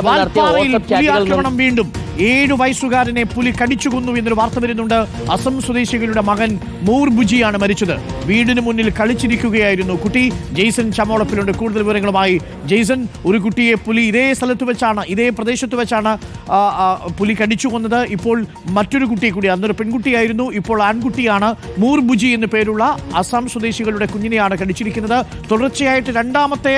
വാൽപ്പാറയിൽ പുലി ആക്രമണം വീണ്ടും 7 വയസ്സുകാരനെ പുലി കടിച്ചു കൊന്നു എന്നൊരു വാർത്ത വരുന്നുണ്ട്. അസം സ്വദേശികളുടെ മകൻ മൂർബുജിയാണ് മരിച്ചത്. വീടിന് മുന്നിൽ കളിച്ചിരിക്കുകയായിരുന്നു കുട്ടി. ജെയ്സൺ ചമോളപ്പിലുണ്ട് കൂടുതൽ വിവരങ്ങളുമായി. ജെയ്സൺ, ഒരു കുട്ടിയെ പുലി ഇതേ സ്ഥലത്ത് വെച്ചാണ്, ഇതേ പ്രദേശത്ത് വെച്ചാണ് പുലി കടിച്ചു കൊന്നത്. ഇപ്പോൾ മറ്റൊരു കുട്ടിയെ കൂടി, അന്നൊരു പെൺകുട്ടിയായിരുന്നു, ഇപ്പോൾ ആൺകുട്ടിയാണ്. മൂർബുജി എന്ന പേരുള്ള അസം സ്വദേശികളുടെ കുഞ്ഞിനെയാണ് കടിച്ചിരിക്കുന്നത്. തുടർച്ചയായിട്ട് രണ്ടാമത്തെ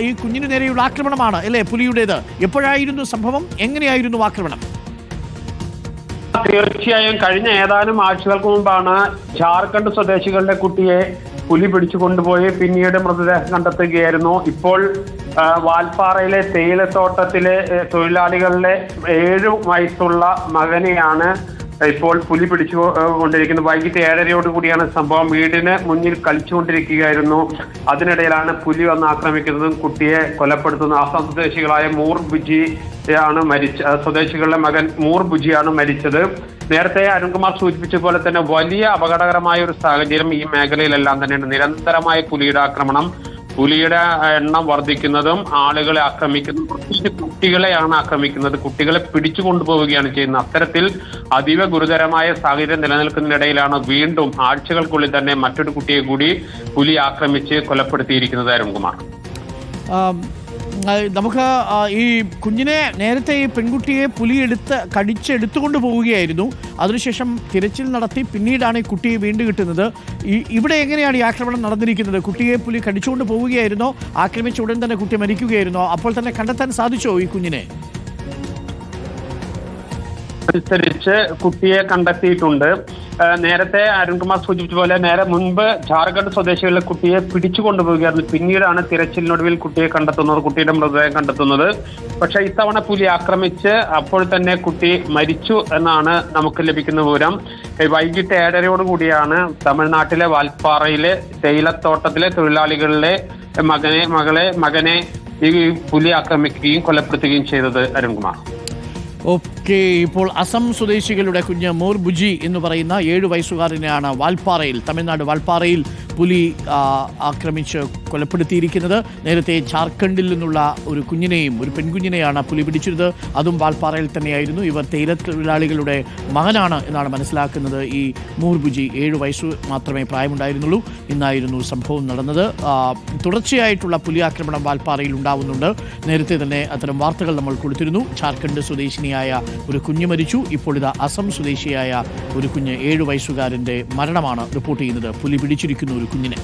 ഈ കുഞ്ഞിന് നേരെയുള്ള ആക്രമണമാണ് അല്ലേ പുലിയുടേത്. എപ്പോഴായിരുന്നു സംഭവം? എങ്ങനെയായിരുന്നു ആക്രമണം? തീർച്ചയായും കഴിഞ്ഞ ഏതാനും ആഴ്ചകൾക്ക് മുമ്പാണ് ജാർഖണ്ഡ് സ്വദേശികളുടെ കുട്ടിയെ പുലി പിടിച്ചു കൊണ്ടുപോയി പിന്നീട് മൃതദേഹം കണ്ടെത്തുകയായിരുന്നു. ഇപ്പോൾ വാൽപ്പാറയിലെ തേയിലത്തോട്ടത്തിലെ തൊഴിലാളികളുടെ 7 വയസ്സുള്ള മകനെയാണ് ഇപ്പോൾ പുലി പിടിച്ചു കൊണ്ടിരിക്കുന്നത്. വൈകിട്ട് 7:30 കൂടിയാണ് സംഭവം. വീടിന് മുന്നിൽ കളിച്ചുകൊണ്ടിരിക്കുകയായിരുന്നു. അതിനിടയിലാണ് പുലി വന്ന് ആക്രമിക്കുന്നതും കുട്ടിയെ കൊലപ്പെടുത്തുന്നത്. ആസാം സ്വദേശികളായ സ്വദേശികളുടെ മകൻ മൂർബുജിയാണ് മരിച്ചത്. നേരത്തെ അരുൺകുമാർ സൂചിപ്പിച്ച പോലെ തന്നെ വലിയ അപകടകരമായ ഒരു സാഹചര്യം ഈ മേഖലയിലെല്ലാം തന്നെയാണ്. നിരന്തരമായ പുലിയുടെ ആക്രമണം, പുലിയുടെ എണ്ണം വർദ്ധിക്കുന്നതും ആളുകളെ ആക്രമിക്കുന്നതും, പ്രത്യേകിച്ച് കുട്ടികളെയാണ് ആക്രമിക്കുന്നത്. കുട്ടികളെ പിടിച്ചു കൊണ്ടുപോവുകയാണ് ചെയ്യുന്നത്. അത്തരത്തിൽ അതീവ ഗുരുതരമായ സാഹചര്യം നിലനിൽക്കുന്നതിനിടയിലാണ് വീണ്ടും ആഴ്ചകൾക്കുള്ളിൽ തന്നെ മറ്റൊരു കുട്ടിയെ കൂടി പുലി ആക്രമിച്ച് കൊലപ്പെടുത്തിയിരിക്കുന്നത്. അരുൺകുമാർ, നമുക്ക് ഈ കുഞ്ഞിനെ നേരത്തെ ഈ പെൺകുട്ടിയെ പുലി കടിച്ചെടുത്തുകൊണ്ട് പോവുകയായിരുന്നു. അതിനുശേഷം തിരച്ചിൽ നടത്തി പിന്നീടാണ് ഈ കുട്ടിയെ വീണ്ടും കിട്ടുന്നത്. ഇവിടെ എങ്ങനെയാണ് ഈ ആക്രമണം നടന്നിരിക്കുന്നത്? കുട്ടിയെ പുലി കടിച്ചുകൊണ്ട് പോവുകയായിരുന്നോ? ആക്രമിച്ച ഉടൻ തന്നെ കുട്ടി മരിക്കുകയായിരുന്നോ? അപ്പോൾ തന്നെ കണ്ടെത്താൻ സാധിച്ചോ ഈ കുഞ്ഞിനെ? അനുസരിച്ച് കുട്ടിയെ കണ്ടെത്തിയിട്ടുണ്ട്. നേരത്തെ അരുൺകുമാർ സൂചിപ്പിച്ച പോലെ മുൻപ് ജാർഖണ്ഡ് സ്വദേശികളുടെ കുട്ടിയെ പിടിച്ചു കൊണ്ടുപോവുകയായിരുന്നു. പിന്നീടാണ് തിരച്ചിലിനൊടുവിൽ കുട്ടിയെ കണ്ടെത്തുന്നത്, കുട്ടിയുടെ മൃതദേഹം കണ്ടെത്തുന്നത്. പക്ഷെ ഇത്തവണ പുലി ആക്രമിച്ച് അപ്പോൾ തന്നെ കുട്ടി മരിച്ചു എന്നാണ് നമുക്ക് ലഭിക്കുന്ന വിവരം. വൈകിട്ട് 7:30 കൂടിയാണ് തമിഴ്നാട്ടിലെ വാൽപ്പാറയിലെ തേയിലത്തോട്ടത്തിലെ തൊഴിലാളികളുടെ മകനെ ഈ പുലി ആക്രമിക്കുകയും കൊലപ്പെടുത്തുകയും ചെയ്തത്. അരുൺകുമാർ, ഓക്കെ. ഇപ്പോൾ അസം സ്വദേശികളുടെ കുഞ്ഞ് മൂർബുജി എന്ന് പറയുന്ന 7 വയസ്സുകാരനെയാണ് തമിഴ്നാട് വാൽപ്പാറയിൽ പുലി ആക്രമിച്ച് കൊലപ്പെടുത്തിയിരിക്കുന്നത്. നേരത്തെ ജാർഖണ്ഡിൽ നിന്നുള്ള ഒരു പെൺകുഞ്ഞിനെയാണ് പുലി പിടിച്ചത്. അതും വാൽപ്പാറയിൽ തന്നെയായിരുന്നു. ഇവർ തേയിലത്തൊഴിലാളികളുടെ മകനാണ് എന്നാണ് മനസ്സിലാക്കുന്നത്. ഈ മൂർബുജി 7 വയസ്സ് മാത്രമേ പ്രായമുണ്ടായിരുന്നുള്ളൂ. ഇന്നായിരുന്നു സംഭവം നടന്നത്. തുടർച്ചയായിട്ടുള്ള പുലി ആക്രമണം വാൽപ്പാറയിൽ ഉണ്ടാവുന്നുണ്ട്. നേരത്തെ തന്നെ അത്തരം വാർത്തകൾ നമ്മൾ കൊടുത്തിരുന്നു. ജാർഖണ്ഡ് സ്വദേശിനിയായ ഒരു കുഞ്ഞ് മരിച്ചു. ഇപ്പോൾ ഇത് അസം സ്വദേശിയായ ഒരു കുഞ്ഞ് 7 വയസ്സുകാരൻ്റെ മരണമാണ് റിപ്പോർട്ട് ചെയ്യുന്നത്. പുലി പിടിച്ചിരിക്കുന്നു ഒരു കുഞ്ഞിനെ.